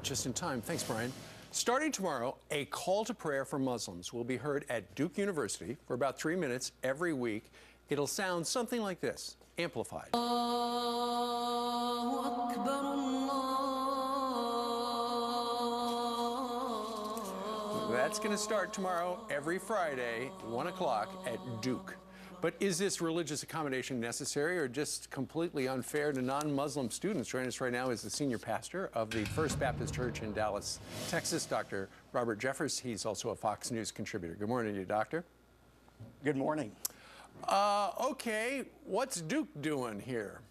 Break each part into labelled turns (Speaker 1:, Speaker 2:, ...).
Speaker 1: Just in time. Thanks, Brian. Starting tomorrow, a call to prayer for Muslims will be heard at Duke University for about 3 minutes every week. It'll sound something like this, amplified. That's going to start tomorrow, every Friday, 1 o'clock at Duke. But is this religious accommodation necessary or just completely unfair to non-Muslim students? Joining us right now is the senior pastor of the First Baptist Church in Dallas, Texas, Dr. Robert Jeffress. He's also a Fox News contributor. Good morning to you, Doctor.
Speaker 2: Good morning.
Speaker 1: Okay, what's Duke doing here?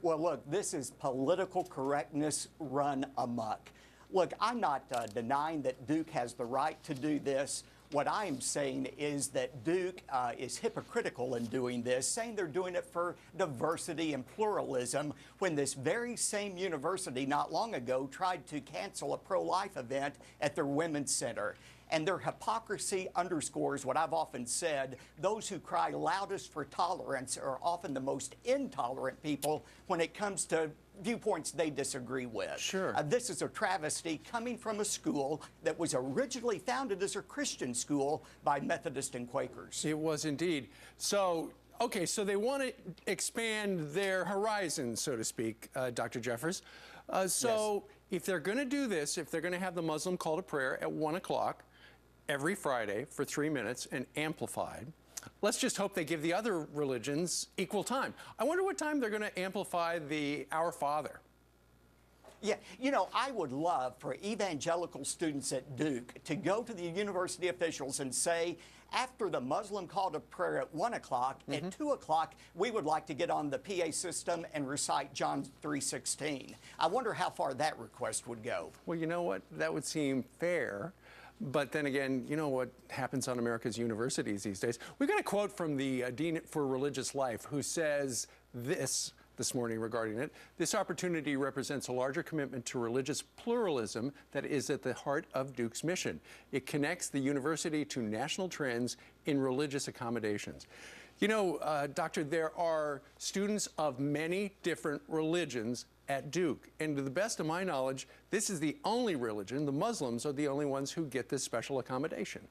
Speaker 2: Well, look, this is political correctness run amok. Look, I'm not denying that Duke has the right to do this. What I am saying is that Duke is hypocritical in doing this, saying they're doing it for diversity and pluralism, when this very same university not long ago tried to cancel a pro-life event at their Women's Center. And their hypocrisy underscores what I've often said: those who cry loudest for tolerance are often the most intolerant people when it comes to viewpoints they disagree with.
Speaker 1: Sure.
Speaker 2: This is a travesty coming from a school that was originally founded as a Christian school by Methodists and Quakers.
Speaker 1: It was indeed. So, okay, so they want to expand their horizons, so to speak, Dr. Jeffress.
Speaker 2: Yes.
Speaker 1: If they're going to do this, if they're going to have the Muslim call to prayer at 1 o'clock every Friday for 3 minutes and amplified, let's just hope they give the other religions equal time. I wonder what time they're going to amplify the Our Father.
Speaker 2: Yeah, you know, I would love for evangelical students at Duke to go to the university officials and say, after the Muslim call to prayer at 1 o'clock, at 2 o'clock, we would like to get on the PA system and recite John 3:16. I wonder how far that request would go.
Speaker 1: Well, you know what? That would seem fair. But then again, you know what happens on America's universities these days? We've got a quote from the Dean for Religious Life, who says this morning regarding it: "This opportunity represents a larger commitment to religious pluralism that is at the heart of Duke's mission. It connects the university to national trends in religious accommodations." You know, Doctor, there are students of many different religions at Duke, and to the best of my knowledge, this is the only religion. The Muslims are the only ones who get this special accommodation.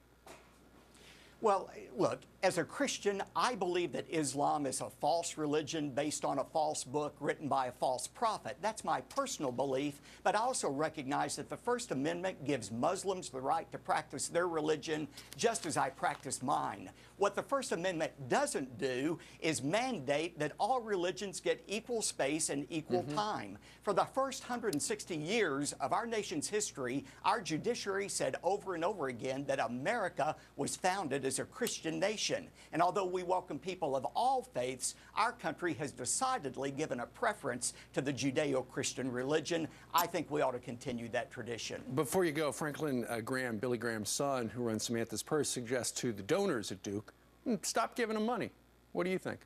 Speaker 2: Well, look, as a Christian, I believe that Islam is a false religion based on a false book written by a false prophet. That's my personal belief, but I also recognize that the First Amendment gives Muslims the right to practice their religion just as I practice mine. What the First Amendment doesn't do is mandate that all religions get equal space and equal time. For the first 160 years of our nation's history, our judiciary said over and over again that America was founded as a Christian nation. And although we welcome people of all faiths, our country has decidedly given a preference to the Judeo-Christian religion. I think we ought to continue that tradition.
Speaker 1: Before you go, Franklin Graham, Billy Graham's son, who runs Samantha's Purse, suggests to the donors at Duke, stop giving them money. What do you think?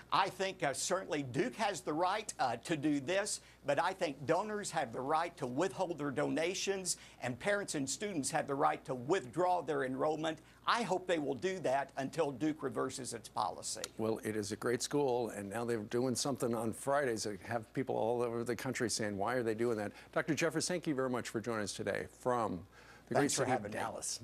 Speaker 2: I think certainly Duke has the right to do this, but I think donors have the right to withhold their donations, and parents and students have the right to withdraw their enrollment. I hope they will do that until Duke reverses its policy.
Speaker 1: Well, it is a great school, and now they're doing something on Fridays that have people all over the country saying, why are they doing that? Dr. Jeffress, thank you very much for joining us today from the great city of Dallas.